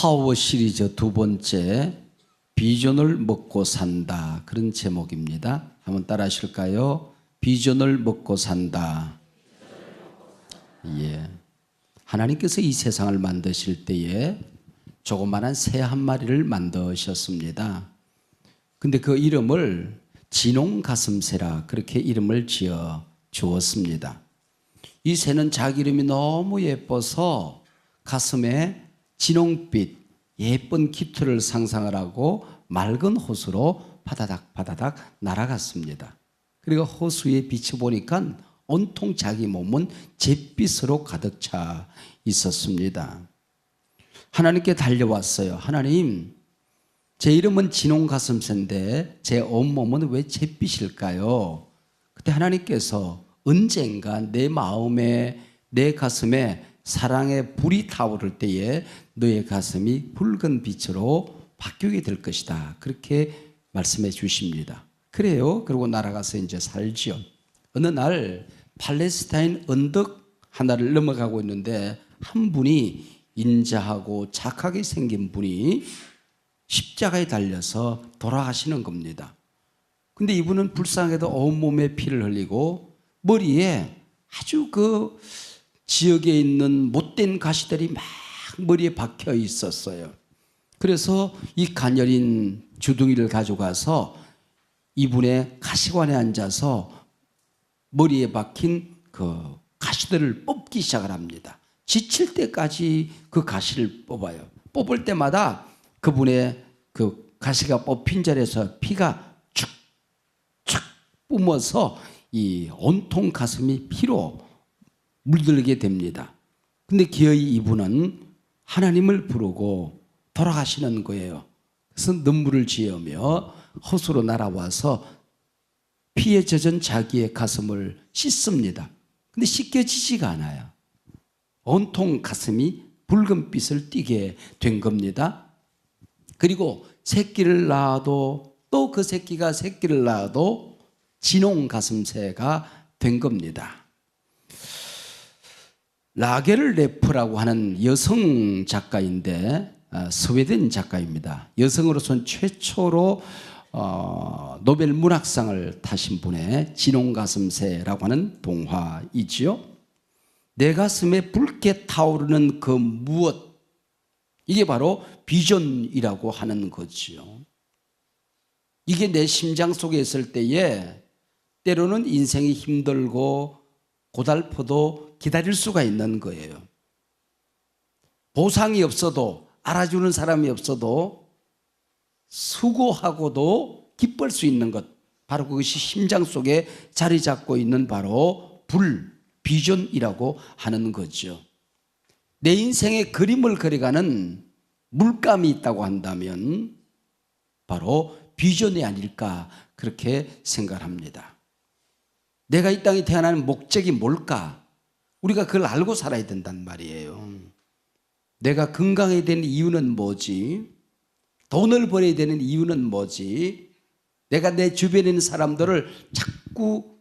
파워 시리즈 두 번째 비전을 먹고 산다, 그런 제목입니다. 한번 따라 하실까요? 비전을 먹고 산다. 예. 하나님께서 이 세상을 만드실 때에 조그마한 새 한 마리를 만드셨습니다. 근데 그 이름을 진홍가슴새라 그렇게 이름을 지어 주었습니다. 이 새는 자기 이름이 너무 예뻐서 가슴에 진홍빛 예쁜 깃털을 상상을 하고 맑은 호수로 바다닥 바다닥 날아갔습니다. 그리고 호수에 빛이 보니까 온통 자기 몸은 잿빛으로 가득 차 있었습니다. 하나님께 달려왔어요. 하나님, 제 이름은 진홍가슴새인데 제 온몸은 왜 잿빛일까요? 그때 하나님께서 언젠가 내 마음에, 내 가슴에 사랑의 불이 타오를 때에 너의 가슴이 붉은 빛으로 바뀌게 될 것이다, 그렇게 말씀해 주십니다. 그래요. 그리고 날아가서 이제 살지요. 어느 날 팔레스타인 언덕 하나를 넘어가고 있는데 한 분이 인자하고 착하게 생긴 분이 십자가에 달려서 돌아가시는 겁니다. 근데 이분은 불쌍하게도 온몸에 피를 흘리고 머리에 아주 그 지역에 있는 못된 가시들이 막 머리에 박혀 있었어요. 그래서 이 가녀린 주둥이를 가져가서 이분의 가시관에 앉아서 머리에 박힌 그 가시들을 뽑기 시작을 합니다. 지칠 때까지 그 가시를 뽑아요. 뽑을 때마다 그분의 그 가시가 뽑힌 자리에서 피가 축축 뿜어서 이 온통 가슴이 피로 물들게 됩니다. 근데 기어이 이분은 하나님을 부르고 돌아가시는 거예요. 그래서 눈물을 지으며 호수로 날아와서 피에 젖은 자기의 가슴을 씻습니다. 근데 씻겨지지가 않아요. 온통 가슴이 붉은빛을 띠게 된 겁니다. 그리고 새끼를 낳아도 또 그 새끼가 새끼를 낳아도 진홍가슴새가 된 겁니다. 라겔 레프라고 하는 여성 작가인데 스웨덴 작가입니다. 여성으로서는 최초로 노벨 문학상을 타신 분의 진홍가슴새라고 하는 동화이지요. 내 가슴에 붉게 타오르는 그 무엇, 이게 바로 비전이라고 하는 거지요. 이게 내 심장 속에 있을 때에 때로는 인생이 힘들고 고달퍼도 기다릴 수가 있는 거예요. 보상이 없어도, 알아주는 사람이 없어도 수고하고도 기쁠 수 있는 것, 바로 그것이 심장 속에 자리 잡고 있는 바로 비전이라고 하는 거죠. 내 인생의 그림을 그려가는 물감이 있다고 한다면 바로 비전이 아닐까, 그렇게 생각합니다. 내가 이 땅에 태어나는 목적이 뭘까? 우리가 그걸 알고 살아야 된단 말이에요. 내가 건강해야 되는 이유는 뭐지? 돈을 벌어야 되는 이유는 뭐지? 내가 내 주변에 있는 사람들을 자꾸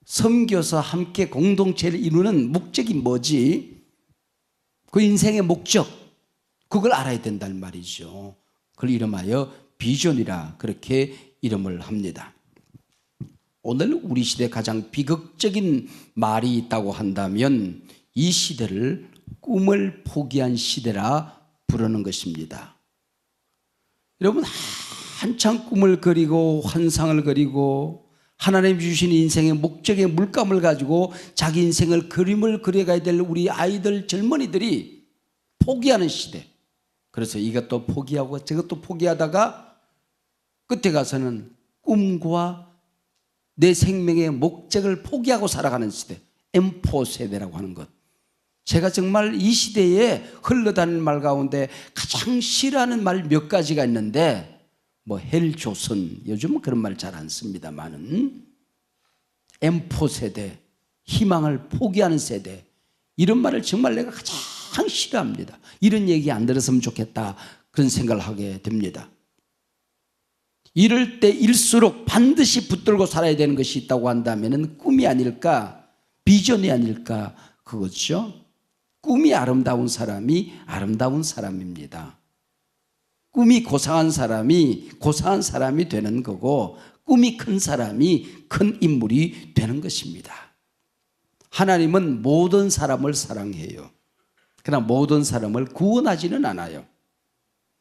섬겨서 함께 공동체를 이루는 목적이 뭐지? 그 인생의 목적, 그걸 알아야 된단 말이죠. 그걸 이름하여 비전이라 그렇게 이름을 합니다. 오늘 우리 시대에 가장 비극적인 말이 있다고 한다면 이 시대를 꿈을 포기한 시대라 부르는 것입니다. 여러분, 한창 꿈을 그리고 환상을 그리고 하나님 주신 인생의 목적의 물감을 가지고 자기 인생을 그림을 그려가야 될 우리 아이들, 젊은이들이 포기하는 시대. 그래서 이것도 포기하고 저것도 포기하다가 끝에 가서는 꿈과 내 생명의 목적을 포기하고 살아가는 시대, M4 세대라고 하는 것. 제가 정말 이 시대에 흘러다니는 말 가운데 가장 싫어하는 말 몇 가지가 있는데, 뭐 헬조선, 요즘은 그런 말 잘 안 씁니다만은 M4 세대, 희망을 포기하는 세대, 이런 말을 정말 내가 가장 싫어합니다. 이런 얘기 안 들었으면 좋겠다, 그런 생각을 하게 됩니다. 이럴 때일수록 반드시 붙들고 살아야 되는 것이 있다고 한다면 꿈이 아닐까, 비전이 아닐까, 그거죠. 꿈이 아름다운 사람이 아름다운 사람입니다. 꿈이 고상한 사람이 되는 거고, 꿈이 큰 사람이 큰 인물이 되는 것입니다. 하나님은 모든 사람을 사랑해요. 그러나 모든 사람을 구원하지는 않아요.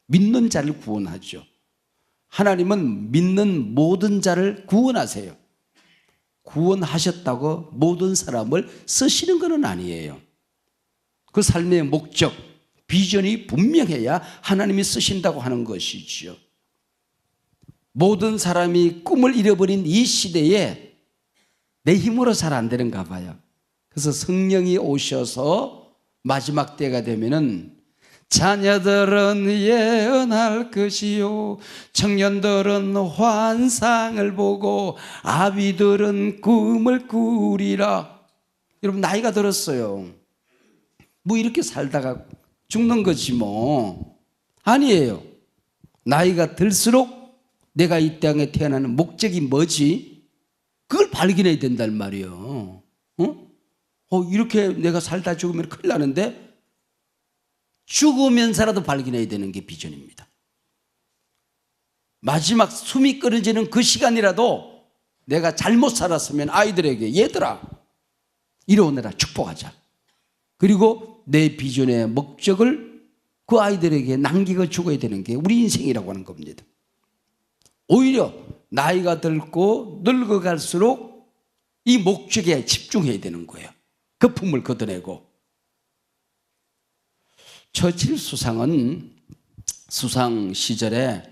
믿는 자를 구원하죠. 하나님은 믿는 모든 자를 구원하세요. 구원하셨다고 모든 사람을 쓰시는 것은 아니에요. 그 삶의 목적, 비전이 분명해야 하나님이 쓰신다고 하는 것이죠. 모든 사람이 꿈을 잃어버린 이 시대에 내 힘으로 잘 안 되는가 봐요. 그래서 성령이 오셔서 마지막 때가 되면은 자녀들은 예언할 것이요, 청년들은 환상을 보고 아비들은 꿈을 꾸리라. 여러분, 나이가 들었어요. 뭐 이렇게 살다가 죽는 거지 뭐. 아니에요. 나이가 들수록 내가 이 땅에 태어나는 목적이 뭐지? 그걸 발견해야 된단 말이에요. 이렇게 내가 살다 죽으면 큰일 나는데, 죽으면서라도 발견해야 되는 게 비전입니다. 마지막 숨이 끊어지는 그 시간이라도 내가 잘못 살았으면 아이들에게, 얘들아 이리오너라, 축복하자. 그리고 내 비전의 목적을 그 아이들에게 남기고 죽어야 되는 게 우리 인생이라고 하는 겁니다. 오히려 나이가 들고 늙어갈수록 이 목적에 집중해야 되는 거예요. 그 품을 걷어내고. 처칠 수상은 수상 시절에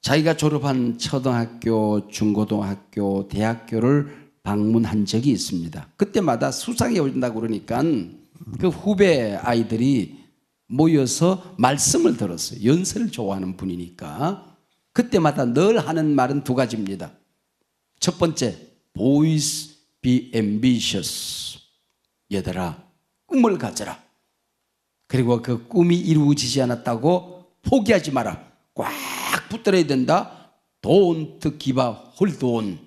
자기가 졸업한 초등학교, 중고등학교, 대학교를 방문한 적이 있습니다. 그때마다 수상이 온다고 그러니까 그 후배 아이들이 모여서 말씀을 들었어요. 연설을 좋아하는 분이니까. 그때마다 늘 하는 말은 두 가지입니다. 첫 번째, Boys be ambitious. 얘들아, 꿈을 가져라. 그리고 그 꿈이 이루어지지 않았다고 포기하지 마라. 꽉 붙들어야 된다. Don't give up, hold on.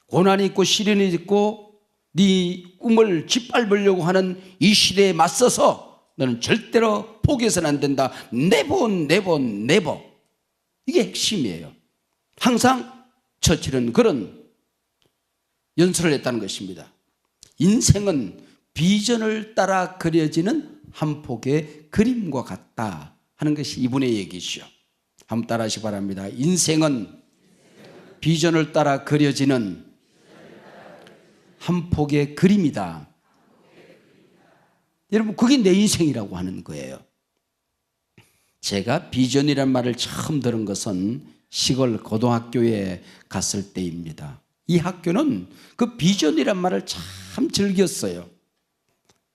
고난이 있고 시련이 있고 네 꿈을 짓밟으려고 하는 이 시대에 맞서서 너는 절대로 포기해서는 안 된다. Never, never, never. 이게 핵심이에요. 항상 처칠은 그런 연설을 했다는 것입니다. 인생은 비전을 따라 그려지는 한 폭의 그림과 같다 하는 것이 이분의 얘기죠. 한번 따라하시기 바랍니다. 인생은 비전을 따라 그려지는 한 폭의 그림이다. 여러분, 그게 내 인생이라고 하는 거예요. 제가 비전이란 말을 처음 들은 것은 시골 고등학교에 갔을 때입니다. 이 학교는 그 비전이란 말을 참 즐겼어요.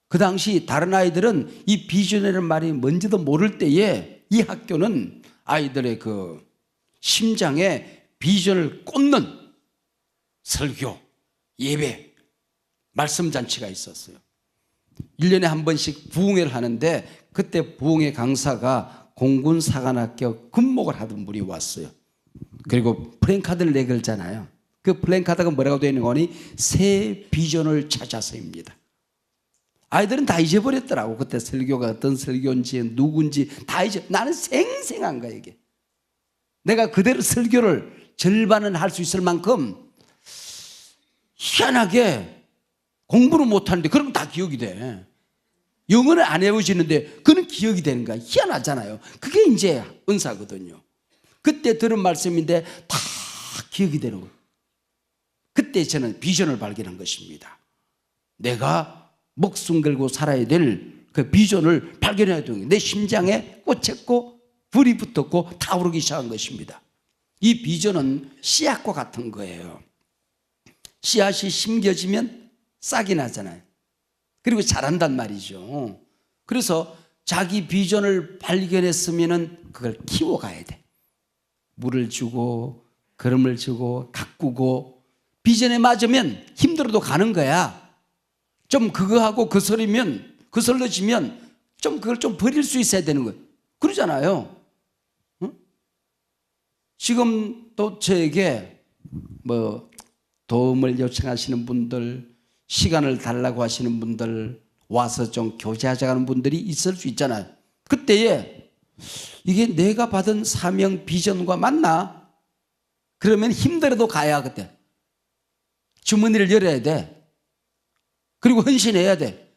그 당시 다른 아이들은 이 비전이라는 말이 뭔지도 모를 때에 이 학교는 아이들의 그 심장에 비전을 꽂는 설교, 예배, 말씀잔치가 있었어요. 1년에 한 번씩 부흥회를 하는데 그때 부흥회 강사가 공군사관학교 군목을 하던 분이 왔어요. 그리고 플랜카드를 내걸잖아요. 그 플랜카드가 뭐라고 되어 있는 거니? 새 비전을 찾아서입니다. 아이들은 다 잊어버렸더라고. 그때 설교가 어떤 설교인지 누군지 다 나는 생생한 거야 이게. 내가 그대로 설교를 절반은 할 수 있을 만큼 희한하게 공부를 못하는데 그런 건 다 기억이 돼. 영어는 안 외워지는데 그는 기억이 되는 거야. 희한하잖아요. 그게 이제 은사거든요. 그때 들은 말씀인데 다 기억이 되는 거예요. 그때 저는 비전을 발견한 것입니다. 내가 목숨 걸고 살아야 될 그 비전을 발견해야 되는 거예요. 내 심장에 꽂혔고 불이 붙었고 타오르기 시작한 것입니다. 이 비전은 씨앗과 같은 거예요. 씨앗이 심겨지면 싹이 나잖아요. 그리고 자란단 말이죠. 그래서 자기 비전을 발견했으면 그걸 키워가야 돼. 물을 주고 거름을 주고 가꾸고 비전에 맞으면 힘들어도 가는 거야. 좀 그거 하고 거슬러지면 좀 그걸 좀 버릴 수 있어야 되는 거예요. 그러잖아요. 응? 지금 또 저에게 뭐 도움을 요청하시는 분들, 시간을 달라고 하시는 분들, 와서 좀 교제하자는 분들이 있을 수 있잖아요. 그때에 이게 내가 받은 사명 비전과 맞나? 그러면 힘들어도 가야 그때 주머니를 열어야 돼. 그리고 헌신해야 돼.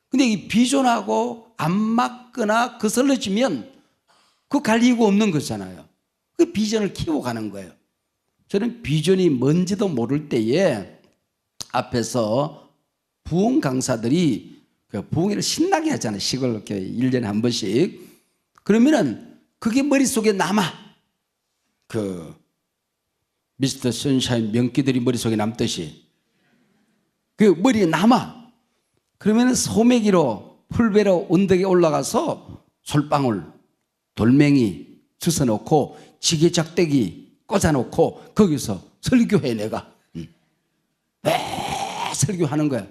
근데 이 비전하고 안 맞거나 거슬러지면 그 갈 이유가 없는 거잖아요. 그 비전을 키워가는 거예요. 저는 비전이 뭔지도 모를 때에 앞에서 부흥 강사들이 그 부흥회를 신나게 하잖아요. 시골 이렇게 1년에 한 번씩. 그러면은 그게 머릿속에 남아. 그 미스터 선샤인 명기들이 머릿속에 남듯이 그 머리에 남아. 그러면은 소매기로 풀베로 언덕에 올라가서 솔방울, 돌멩이 주워놓고 지게 작대기 꽂아놓고 거기서 설교해 내가. 설교하는 거야.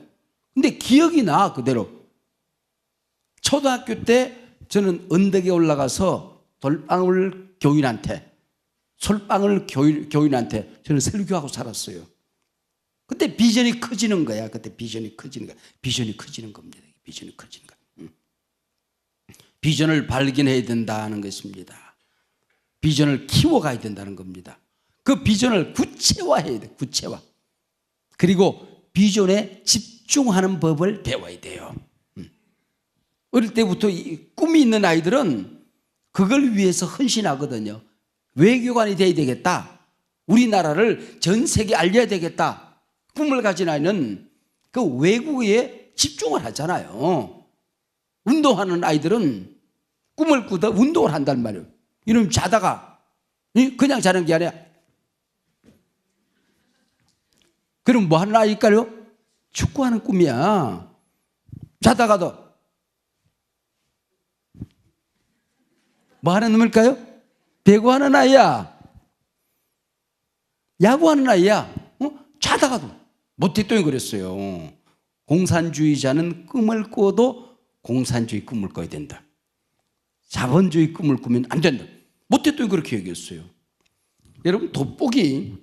근데 기억이 나 그대로. 초등학교 때 저는 언덕에 올라가서 돌방울 교인한테 솔방울 교인한테 저는 설교하고 살았어요. 그때 비전이 커지는 거야. 그때 비전이 커지는 거야. 비전이 커지는 겁니다. 비전이 커지는 거야. 비전을 발견해야 된다는 것입니다. 비전을 키워가야 된다는 겁니다. 그 비전을 구체화해야 돼. 구체화. 그리고 비전에 집중하는 법을 배워야 돼요. 어릴 때부터 꿈이 있는 아이들은 그걸 위해서 헌신하거든요. 외교관이 돼야 되겠다. 우리나라를 전 세계에 알려야 되겠다. 꿈을 가진 아이는 그 외국에 집중을 하잖아요. 운동하는 아이들은 꿈을 꾸다 운동을 한단 말이에요. 이러면 자다가 그냥 자는 게 아니라 그럼 뭐 하는 아이일까요? 축구하는 꿈이야. 자다가도 뭐 하는 놈일까요? 배구하는 아이야. 야구하는 아이야. 자다가도 모태똥이 그랬어요. 공산주의자는 꿈을 꿔도 공산주의 꿈을 꿔야 된다. 자본주의 꿈을 꾸면 안 된다. 모태똥이 그렇게 얘기했어요. 여러분 돋보기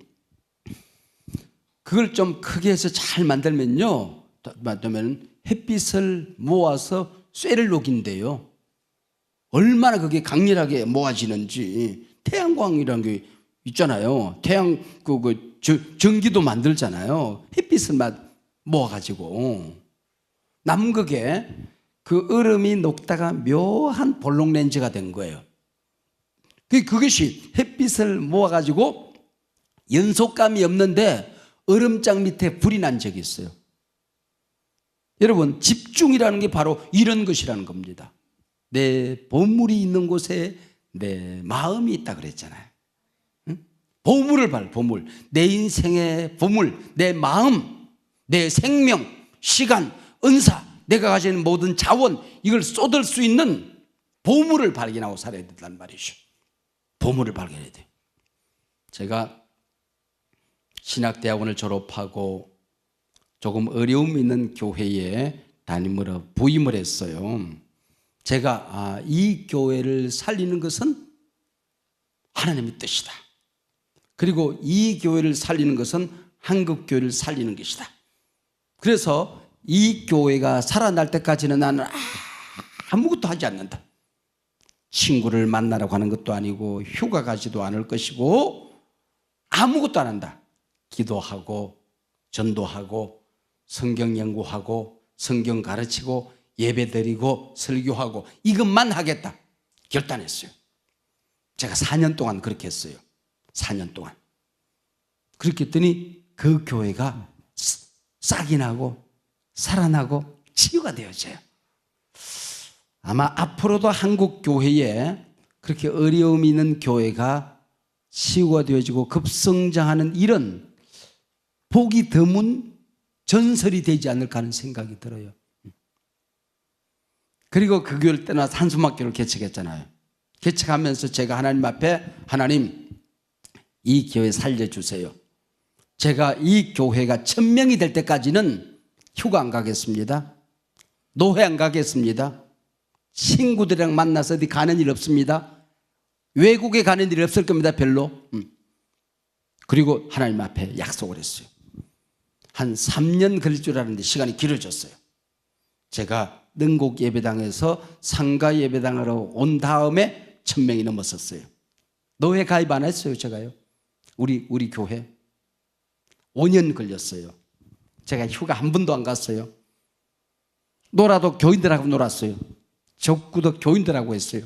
그걸 좀 크게 해서 잘 만들면요. 만들면 햇빛을 모아서 쇠를 녹인대요. 얼마나 그게 강렬하게 모아지는지. 태양광이라는 게 있잖아요. 태양 전기도 만들잖아요. 햇빛을 모아가지고 남극에 그 얼음이 녹다가 묘한 볼록 렌즈가 된 거예요. 그것이 햇빛을 모아가지고 연속감이 없는데 얼음장 밑에 불이 난 적이 있어요. 여러분 집중이라는 게 바로 이런 것이라는 겁니다. 내 보물이 있는 곳에 내 마음이 있다 그랬잖아요. 응? 보물을 봐, 보물. 내 인생의 보물, 내 마음, 내 생명, 시간, 은사, 내가 가지는 모든 자원, 이걸 쏟을 수 있는 보물을 발견하고 살아야 된다는 말이죠. 보물을 발견해야 돼요. 제가 신학대학원을 졸업하고 조금 어려움 있는 교회에 담임으로 부임을 했어요. 제가 이 교회를 살리는 것은 하나님의 뜻이다. 그리고 이 교회를 살리는 것은 한국교회를 살리는 것이다. 그래서 이 교회가 살아날 때까지는 나는 아무것도 하지 않는다. 친구를 만나라고 하는 것도 아니고 휴가 가지도 않을 것이고 아무것도 안 한다. 기도하고 전도하고 성경 연구하고 성경 가르치고 예배드리고 설교하고 이것만 하겠다 결단했어요. 제가 4년 동안 그렇게 했어요. 4년 동안. 그렇게 했더니 그 교회가 싹이 나고 살아나고 치유가 되어져요. 아마 앞으로도 한국 교회에 그렇게 어려움이 있는 교회가 치유가 되어지고 급성장하는 이런 복이 드문 전설이 되지 않을까 하는 생각이 들어요. 그리고 그 교회를 떠나서 한숨학교를 개척했잖아요. 개척하면서 제가 하나님 앞에 하나님 이 교회 살려주세요. 제가 이 교회가 1000명이 될 때까지는 휴가 안 가겠습니다. 노회 안 가겠습니다. 친구들이랑 만나서 어디 가는 일 없습니다. 외국에 가는 일이 없을 겁니다. 별로. 그리고 하나님 앞에 약속을 했어요. 한 3년 걸릴 줄 알았는데 시간이 길어졌어요. 제가 능곡 예배당에서 상가 예배당으로 온 다음에 1000명이 넘었었어요. 노회 가입 안 했어요, 제가요. 우리 교회 5년 걸렸어요. 제가 휴가 한 번도 안 갔어요. 놀아도 교인들하고 놀았어요. 적구도 교인들하고 했어요.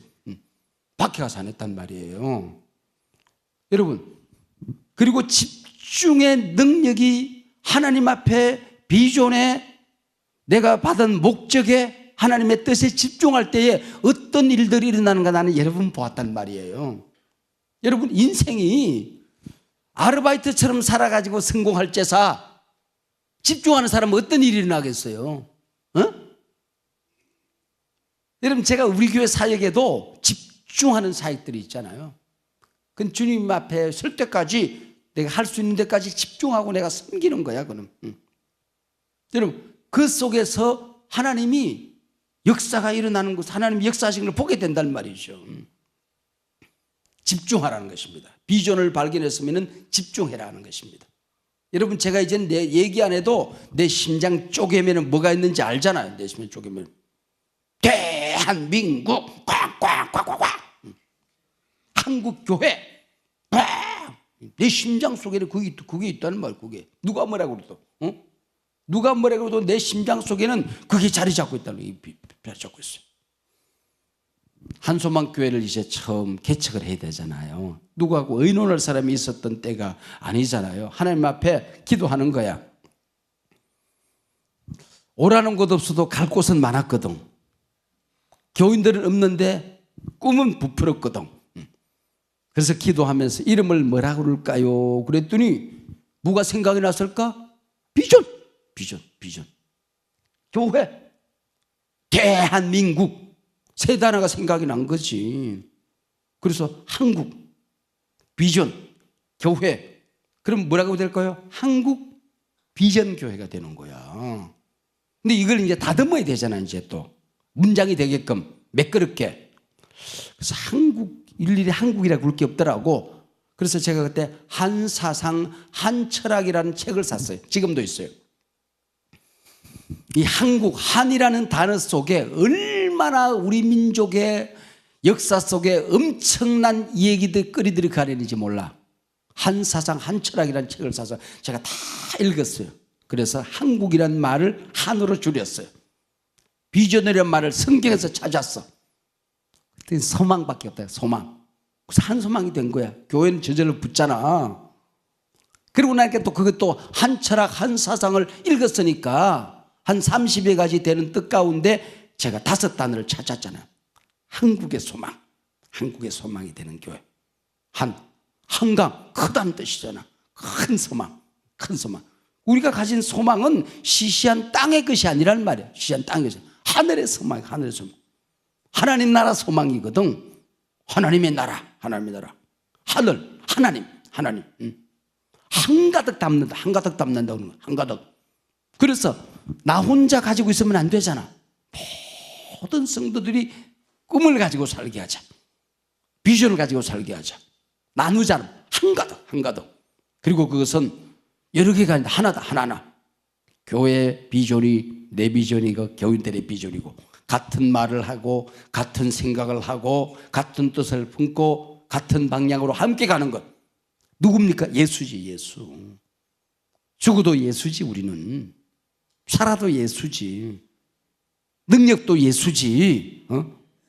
밖에 가서 안 했단 말이에요. 여러분, 그리고 집중의 능력이 하나님 앞에 비전에 내가 받은 목적에 하나님의 뜻에 집중할 때에 어떤 일들이 일어나는가 나는 여러 번 보았단 말이에요. 여러분, 인생이 아르바이트처럼 살아가지고 성공할 제사 집중하는 사람은 어떤 일이 일어나겠어요? 여러분, 제가 우리 교회 사역에도 집중하는 사역들이 있잖아요. 그건 주님 앞에 설 때까지 내가 할 수 있는 데까지 집중하고 내가 섬기는 거야, 그는. 여러분, 그 속에서 하나님이 역사가 일어나는 것, 하나님이 역사하시는 걸 보게 된단 말이죠. 집중하라는 것입니다. 비전을 발견했으면 집중해라는 것입니다. 여러분, 제가 이제 내 얘기 안 해도 내 심장 쪼개면 뭐가 있는지 알잖아요. 내 심장 쪼개면 대한민국 꽉꽉꽉꽉꽉 한국교회 내 심장 속에는 그게 있다는 말. 그게 누가 뭐라고 그래도 누가 뭐라고 해도 내 심장 속에는 그게 자리 잡고 있다는 거, 자리 잡고 있어요. 한소망 교회를 이제 처음 개척을 해야 되잖아요. 누구하고 의논할 사람이 있었던 때가 아니잖아요. 하나님 앞에 기도하는 거야. 오라는 곳 없어도 갈 곳은 많았거든. 교인들은 없는데 꿈은 부풀었거든. 그래서 기도하면서 이름을 뭐라 그럴까요? 그랬더니 뭐가 생각이 났을까? 비전. 교회, 대한민국 세 단어가 생각이 난 거지. 그래서 한국, 비전, 교회. 그럼 뭐라고 될까요? 한국 비전 교회가 되는 거야. 근데 이걸 이제 다듬어야 되잖아. 이제 또 문장이 되게끔 매끄럽게. 그래서 한국, 일일이 한국이라고 그럴 게 없더라고. 그래서 제가 그때 한사상 한철학이라는 책을 샀어요. 지금도 있어요. 이 한국, 한이라는 단어 속에 얼마나 우리 민족의 역사 속에 엄청난 얘기들 거리들이 가리는지 몰라. 한사상 한철학이라는 책을 사서 제가 다 읽었어요. 그래서 한국이라는 말을 한으로 줄였어요. 비전이라는 말을 성경에서 찾았어. 그때 소망밖에 없다. 소망. 그래서 한소망이 된 거야. 교회는 저절로 붙잖아. 그리고 나니까 또 그것도 한철학 한사상을 읽었으니까 한 30여 가지 되는 뜻 가운데 제가 5단어를 찾았잖아요. 한국의 소망, 한국의 소망이 되는 교회. 한강, 크다는 뜻이잖아. 큰 소망, 큰 소망. 우리가 가진 소망은 시시한 땅의 것이 아니란 말이야. 시시한 땅의 것이 하늘의 소망, 하늘의 소망. 하나님 나라 소망이거든. 하나님의 나라, 하나님의 나라. 하늘, 하나님. 한가득 담는다, 한가득 담는다. 한가득. 그래서 나 혼자 가지고 있으면 안 되잖아. 모든 성도들이 꿈을 가지고 살게 하자. 비전을 가지고 살게 하자. 나누자는 한가득. 그리고 그것은 여러 개가 아닌데 하나다, 하나하나. 교회의 비전이 내 비전이고 교인들의 비전이고 같은 말을 하고 같은 생각을 하고 같은 뜻을 품고 같은 방향으로 함께 가는 것. 누굽니까? 예수지, 예수. 죽어도 예수지, 우리는. 살아도 예수지. 능력도 예수지.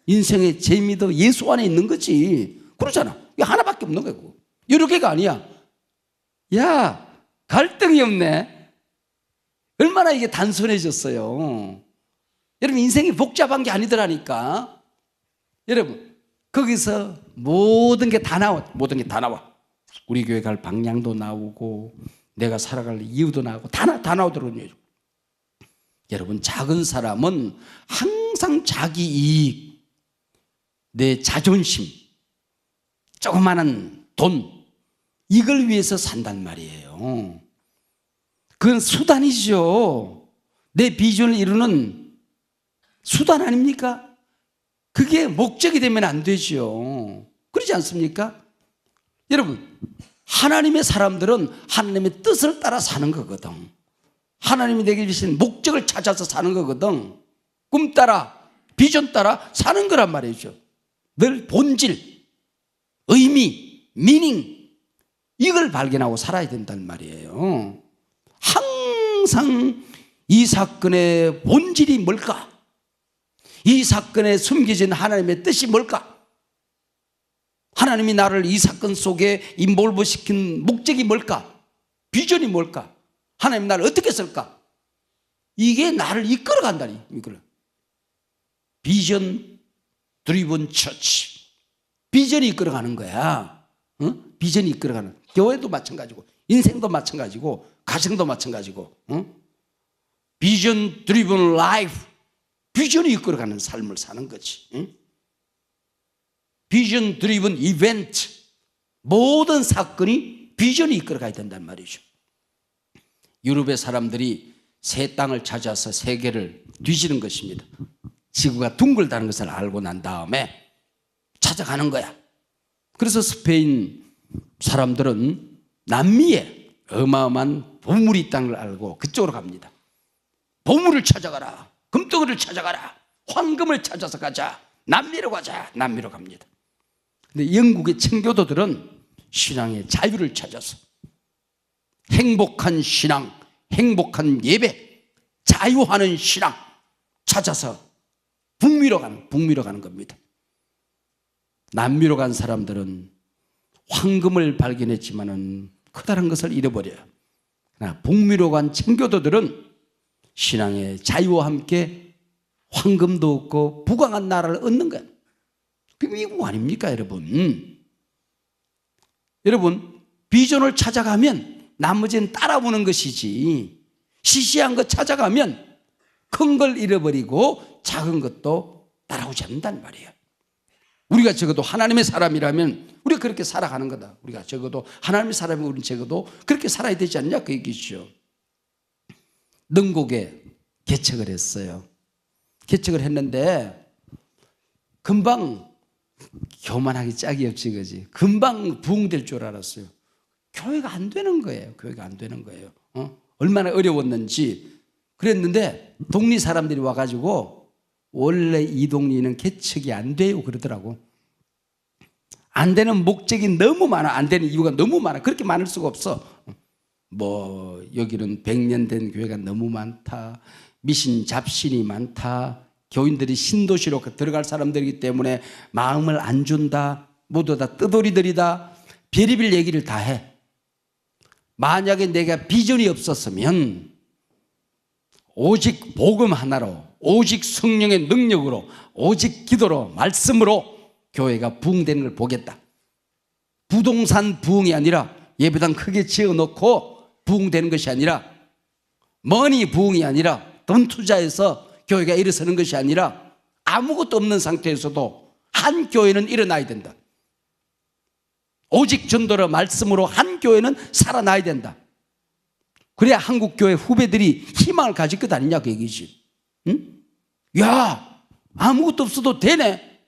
인생의 재미도 예수 안에 있는 거지. 그러잖아. 이게 하나밖에 없는 거고. 여러 개가 아니야. 야, 갈등이 없네. 얼마나 이게 단순해졌어요. 여러분, 인생이 복잡한 게 아니더라니까. 여러분, 거기서 모든 게 다 나와. 모든 게 다 나와. 우리 교회 갈 방향도 나오고 내가 살아갈 이유도 나오고 다 나오더라고요. 여러분, 작은 사람은 항상 자기 이익, 내 자존심, 조그마한 돈, 이걸 위해서 산단 말이에요. 그건 수단이죠. 내 비전을 이루는 수단 아닙니까? 그게 목적이 되면 안 되죠. 그러지 않습니까? 여러분, 하나님의 사람들은 하나님의 뜻을 따라 사는 거거든. 하나님이 내게 주신 목적을 찾아서 사는 거거든. 꿈 따라, 비전 따라 사는 거란 말이죠. 늘 본질, 의미, 미닝 이걸 발견하고 살아야 된단 말이에요. 항상 이 사건의 본질이 뭘까? 이 사건에 숨겨진 하나님의 뜻이 뭘까? 하나님이 나를 이 사건 속에 인볼브 시킨 목적이 뭘까? 비전이 뭘까? 하나님 나를 어떻게 쓸까? 이게 나를 이끌어간다니. 비전 드리븐 처치. 비전이 이끌어가는 거야. 비전이 이끌어가는. 교회도 마찬가지고 인생도 마찬가지고 가정도 마찬가지고. 비전 드리븐 라이프. 비전이 이끌어가는 삶을 사는 거지. 비전 드리븐 이벤트. 모든 사건이 비전이 이끌어가야 된단 말이죠. 유럽의 사람들이 새 땅을 찾아서 세계를 뒤지는 것입니다. 지구가 둥글다는 것을 알고 난 다음에 찾아가는 거야. 그래서 스페인 사람들은 남미에 어마어마한 보물이 있다는 걸 알고 그쪽으로 갑니다. 보물을 찾아가라. 금덩어리를 찾아가라. 황금을 찾아서 가자. 남미로 가자. 남미로 갑니다. 근데 영국의 청교도들은 신앙의 자유를 찾아서 행복한 신앙, 행복한 예배, 자유하는 신앙 찾아서 북미로 가는 겁니다. 남미로 간 사람들은 황금을 발견했지만은 커다란 것을 잃어버려요. 그러나 북미로 간 청교도들은 신앙의 자유와 함께 황금도 얻고 부강한 나라를 얻는 거예요. 그게 미국 아닙니까, 여러분? 여러분, 비전을 찾아가면 나머지는 따라오는 것이지, 시시한 것 찾아가면 큰 걸 잃어버리고 작은 것도 따라오지 않는단 말이에요. 우리가 적어도 하나님의 사람이라면 우리가 그렇게 살아가는 거다. 우리가 적어도 하나님의 사람이면 우리는 적어도 그렇게 살아야 되지 않냐, 그 얘기죠. 능곡에 개척을 했어요. 개척을 했는데 금방, 교만하기 짝이 없지, 그지? 금방 부흥될 줄 알았어요. 교회가 안 되는 거예요. 교회가 안 되는 거예요. 얼마나 어려웠는지. 그랬는데 동리 사람들이 와가지고 원래 이 동리는 개척이 안 돼요 그러더라고. 안 되는 목적이 너무 많아. 안 되는 이유가 너무 많아. 그렇게 많을 수가 없어. 뭐 여기는 100년 된 교회가 너무 많다. 미신 잡신이 많다. 교인들이 신도시로 들어갈 사람들이기 때문에 마음을 안 준다. 모두 다 뜨돌이들이다. 별의별 얘기를 다 해. 만약에 내가 비전이 없었으면 오직 복음 하나로, 오직 성령의 능력으로, 오직 기도로, 말씀으로 교회가 부흥되는 걸 보겠다. 부동산 부흥이 아니라 예배당 크게 지어놓고 부흥되는 것이 아니라, 머니 부흥이 아니라 돈 투자해서 교회가 일어서는 것이 아니라 아무것도 없는 상태에서도 한 교회는 일어나야 된다. 오직 전도로 말씀으로 한 교회는 살아나야 된다. 그래야 한국교회 후배들이 희망을 가질 것 아니냐 그 얘기지. 응? 야, 아무것도 없어도 되네.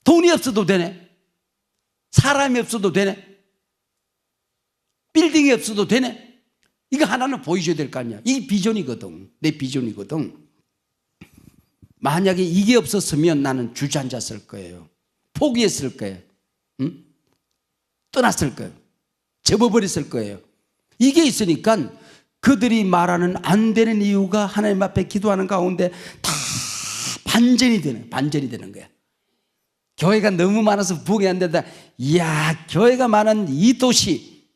돈이 없어도 되네. 사람이 없어도 되네. 빌딩이 없어도 되네. 이거 하나는 보여줘야 될 거 아니야. 이게 비전이거든. 내 비전이거든. 만약에 이게 없었으면 나는 주저앉았을 거예요. 포기했을 거예요. 응? 떠났을 거예요. 접어버렸을 거예요. 이게 있으니까 그들이 말하는 안 되는 이유가 하나님 앞에 기도하는 가운데 다 반전이 되는 거야. 교회가 너무 많아서 부흥이 안 된다. 이야, 교회가 많은 이 도시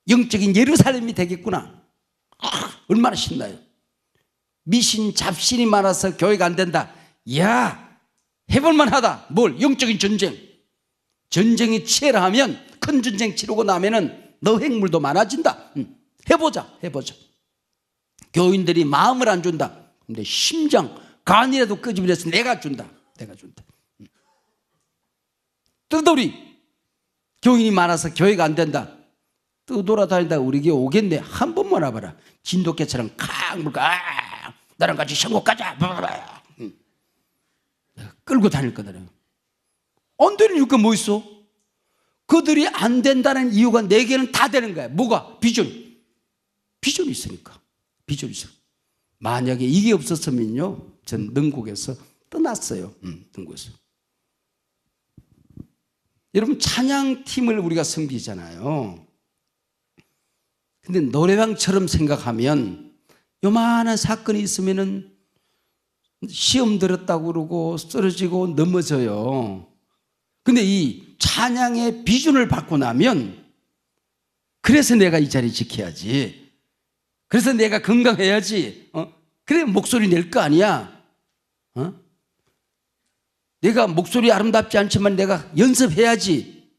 영적인 예루살렘이 되겠구나. 얼마나 신나요. 미신 잡신이 많아서 교회가 안 된다. 이야, 해볼만 하다. 뭘? 영적인 전쟁. 전쟁이 치열하면, 큰 전쟁 치르고 나면은 너획물도 많아진다. 해보자. 교인들이 마음을 안 준다. 근데 심장, 간이라도 끄집어내서 내가 준다. 뜨돌이, 교인이 많아서 교회가 안 된다. 떠돌아다니다 우리 교회 오겠네. 한 번만 와봐라. 진돗개처럼 칵 물고, 나랑 같이 천국 가자. 끌고 다닐 거거든. 안 되는 이유가 뭐 있어? 그들이 안 된다는 이유가 내게는 다 되는 거야. 뭐가? 비전이 있으니까. 만약에 이게 없었으면요, 전 능곡에서 떠났어요. 등구에서. 여러분, 찬양팀을 우리가 섬기잖아요. 근데 노래방처럼 생각하면 요만한 사건이 있으면은 시험 들었다고 그러고 쓰러지고 넘어져요. 근데 이 찬양의 비준을 받고 나면 그래서 내가 이 자리 지켜야지. 그래서 내가 건강해야지. 그래 목소리 낼 거 아니야. 내가 목소리 아름답지 않지만 내가 연습해야지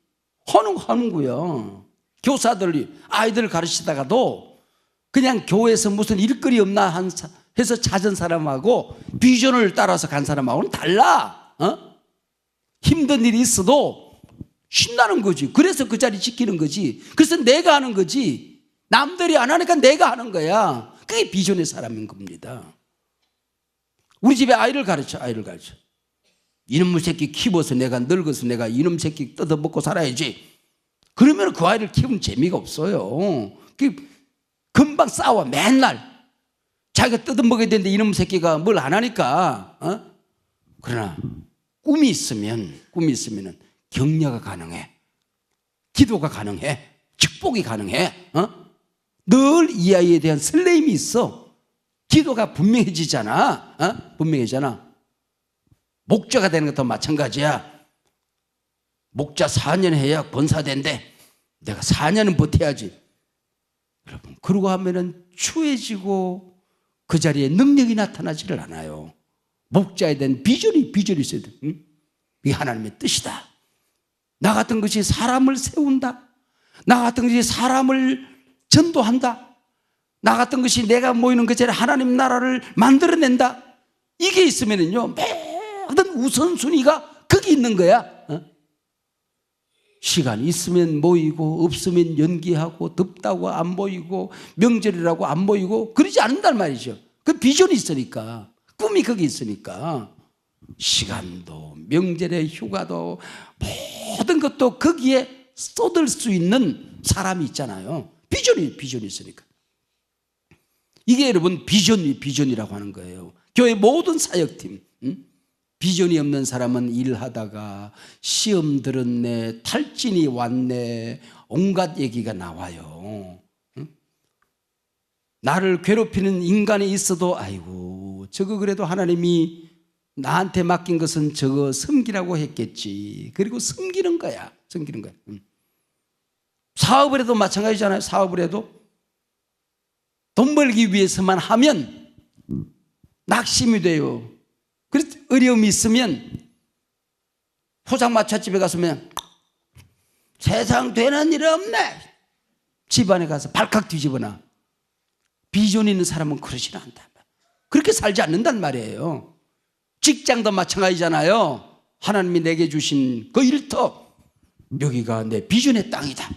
하는 거야. 교사들이 아이들 가르치다가도 그냥 교회에서 무슨 일거리 없나 해서 찾은 사람하고 비전을 따라서 간 사람하고는 달라. 힘든 일이 있어도 신나는 거지. 그래서 그 자리 지키는 거지. 그래서 내가 하는 거지. 남들이 안 하니까 내가 하는 거야. 그게 비전의 사람인 겁니다. 우리 집에 아이를 가르쳐. 이놈의 새끼 키워서 내가 늙어서 내가 이놈 새끼 뜯어먹고 살아야지. 그러면 그 아이를 키우는 재미가 없어요. 금방 싸워 맨날. 자기가 뜯어먹어야 되는데 이놈 새끼가 뭘 안 하니까. 그러나 꿈이 있으면 격려가 가능해. 기도가 가능해. 축복이 가능해. 늘 이 아이에 대한 설레임이 있어. 기도가 분명해지잖아. 분명해지잖아. 목자가 되는 것도 마찬가지야. 목자 4년 해야 권사된대. 내가 4년은 버텨야지. 여러분, 그러고 하면은 추해지고 그 자리에 능력이 나타나지를 않아요. 목자에 대한 비전이 있어야 돼. 이게 하나님의 뜻이다. 나 같은 것이 사람을 세운다. 나 같은 것이 사람을 전도한다. 나 같은 것이 내가 모이는 그 자리에 하나님 나라를 만들어낸다. 이게 있으면은요, 모든 우선순위가 거기 있는 거야. 시간이 있으면 모이고 없으면 연기하고 덥다고 안 보이고 명절이라고 안 보이고 그러지 않는단 말이죠. 그 비전이 있으니까, 꿈이 거기 있으니까 시간도 명절에 휴가도 모든 것도 거기에 쏟을 수 있는 사람이 있잖아요. 비전이 있으니까. 이게 여러분 비전이라고 하는 거예요. 교회 모든 사역팀, 비전이 없는 사람은 일하다가 시험 들었네, 탈진이 왔네, 온갖 얘기가 나와요. 나를 괴롭히는 인간이 있어도 아이고 저거 그래도 하나님이 나한테 맡긴 것은 저거 섬기라고 했겠지. 그리고 섬기는 거야. 사업을 해도 마찬가지잖아요. 사업을 해도 돈 벌기 위해서만 하면 낙심이 돼요. 그래서 어려움이 있으면 포장마차집에 가서 그냥 세상 되는 일 없네. 집안에 가서 발칵 뒤집어놔. 비전 있는 사람은 그러지는 않다. 그렇게 살지 않는단 말이에요. 직장도 마찬가지잖아요. 하나님이 내게 주신 그 일터, 여기가 내 비전의 땅이다.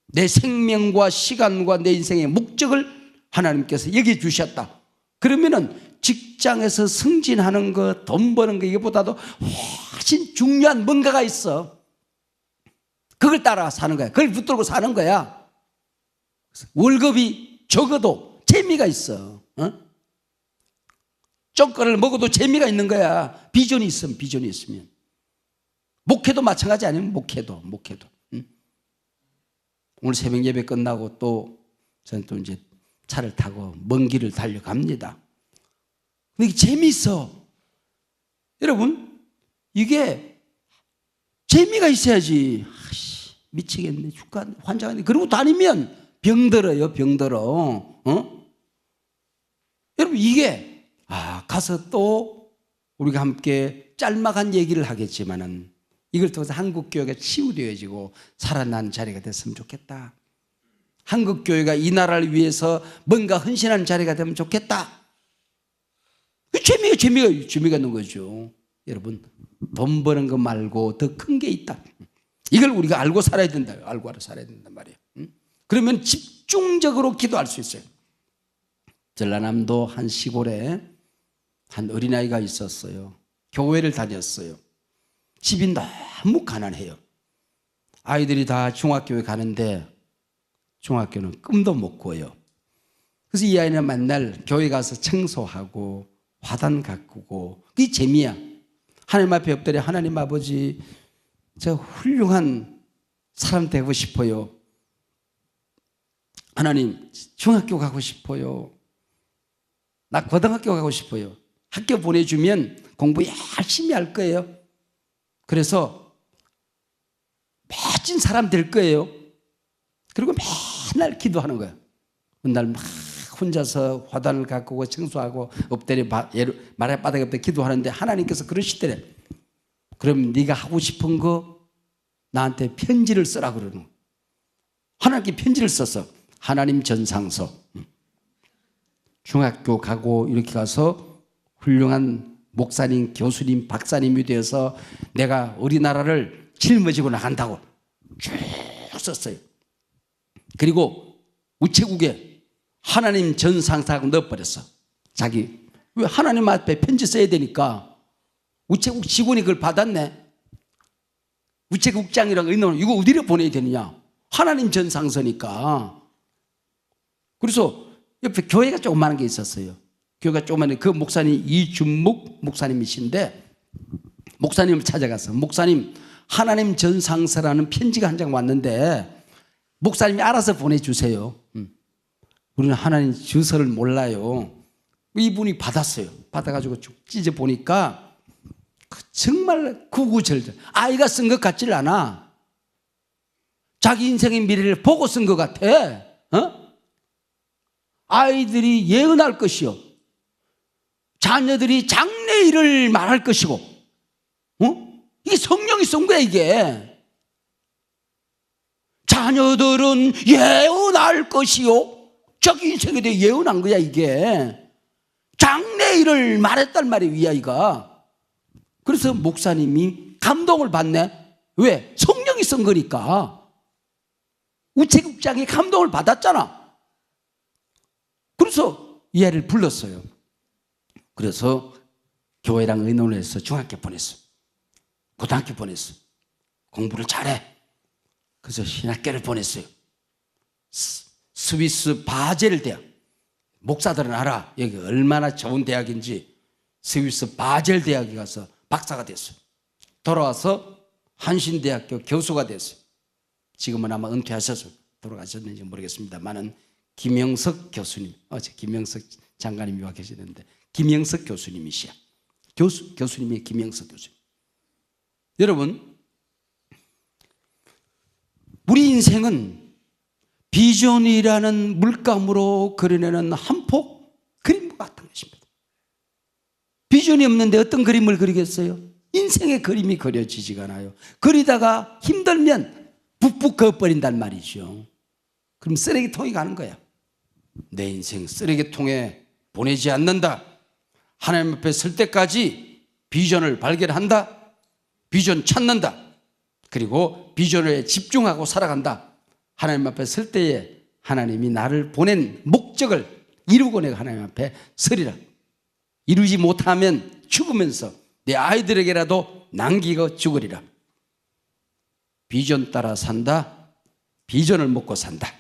내 생명과 시간과 내 인생의 목적을 하나님께서 여기 주셨다. 그러면은 직장에서 승진하는 거, 돈 버는 거 이거보다도 훨씬 중요한 뭔가가 있어. 그걸 따라 사는 거야. 그걸 붙들고 사는 거야. 월급이 적어도 재미가 있어. 쪼꼬를 먹어도 재미가 있는 거야. 비전이 있으면. 목회도 마찬가지 아니면 목회도. 오늘 새벽 예배 끝나고 저는 또 이제 차를 타고 먼 길을 달려갑니다. 근데 이게 재미있어. 여러분, 이게 재미가 있어야지. 미치겠네. 환장하네. 그러고 다니면 병들어요. 여러분, 이게 가서 또 우리가 함께 짤막한 얘기를 하겠지만은 이걸 통해서 한국교회가 치유되어지고 살아난 자리가 됐으면 좋겠다. 한국교회가 이 나라를 위해서 뭔가 헌신하는 자리가 되면 좋겠다. 재미가 있는 거죠. 여러분, 돈 버는 거 말고 더 큰 게 있다. 이걸 우리가 알고 살아야 된다. 알고 살아야 된단 말이에요. 그러면 집중적으로 기도할 수 있어요. 전라남도 한 시골에 한 어린아이가 있었어요. 교회를 다녔어요. 집이 너무 가난해요. 아이들이 다 중학교에 가는데 중학교는 꿈도 못 꿔요. 그래서 이 아이는 맨날 교회 가서 청소하고 화단 가꾸고, 그게 재미야. 하나님 앞에 엎드려 하나님 아버지, 저 훌륭한 사람 되고 싶어요. 하나님 중학교 가고 싶어요. 나 고등학교 가고 싶어요. 학교 보내주면 공부 열심히 할 거예요. 그래서 멋진 사람 될 거예요. 그리고 맨날 기도하는 거야. 맨날 막 혼자서 화단을 가꾸고 청소하고 엎드려 마룻바닥에 엎드려 기도하는데 하나님께서 그러시더래. 그럼 네가 하고 싶은 거 나한테 편지를 쓰라 그러는. 하나님께 편지를 써서 하나님 전상서, 중학교 가고 이렇게 가서 훌륭한 목사님, 교수님, 박사님이 되어서 내가 우리나라를 짊어지고 나간다고 쭉 썼어요. 그리고 우체국에 하나님 전상사라고 넣어버렸어. 자기 왜 하나님 앞에 편지 써야 되니까 우체국 직원이 그걸 받았네. 우체국장이라고 이거 어디로 보내야 되느냐. 하나님 전상서니까. 그래서 옆에 교회가 조그마한 게 있었어요. 교회가 조그마한 그 목사님 이준묵 목사님이신데 목사님을 찾아가서 목사님 하나님 전상서라는 편지가 한 장 왔는데 목사님이 알아서 보내주세요. 우리는 하나님 주소를 몰라요. 이분이 받았어요. 받아가지고 쭉 찢어보니까 정말 구구절절 아이가 쓴 것 같질 않아. 자기 인생의 미래를 보고 쓴 것 같아. 아이들이 예언할 것이요, 자녀들이 장래일을 말할 것이고, 이게 성령이 쓴 거야. 이게 자녀들은 예언할 것이요, 자기 인생에 대해 예언한 거야. 이게 장래일을 말했단 말이에요, 이 아이가. 그래서 목사님이 감동을 받네. 왜? 성령이 쓴 거니까. 우체국장이 감동을 받았잖아. 그래서 이 아이를 불렀어요. 그래서 교회랑 의논을 해서 중학교 보냈어. 고등학교 보냈어. 공부를 잘해. 그래서 신학교를 보냈어요. 스위스 바젤 대학. 목사들은 알아. 여기 얼마나 좋은 대학인지. 스위스 바젤 대학에 가서 박사가 됐어요. 돌아와서 한신대학교 교수가 됐어요. 지금은 아마 은퇴하셔서 돌아가셨는지 모르겠습니다만은 김영석 교수님, 어제 김영석 장관님이 와 계시는데 김영석 교수님이시야. 교수님이 김영석 교수님. 여러분, 우리 인생은 비전이라는 물감으로 그려내는 한 폭 그림과 같은 것입니다. 비전이 없는데 어떤 그림을 그리겠어요? 인생의 그림이 그려지지가 않아요. 그리다가 힘들면 붓붓 그어버린단 말이죠. 그럼 쓰레기통에 가는 거야. 내 인생 쓰레기통에 보내지 않는다. 하나님 앞에 설 때까지 비전을 발견한다. 비전 찾는다. 그리고 비전에 집중하고 살아간다. 하나님 앞에 설 때에 하나님이 나를 보낸 목적을 이루고 내가 하나님 앞에 서리라. 이루지 못하면 죽으면서 내 아이들에게라도 남기고 죽으리라. 비전 따라 산다. 비전을 먹고 산다.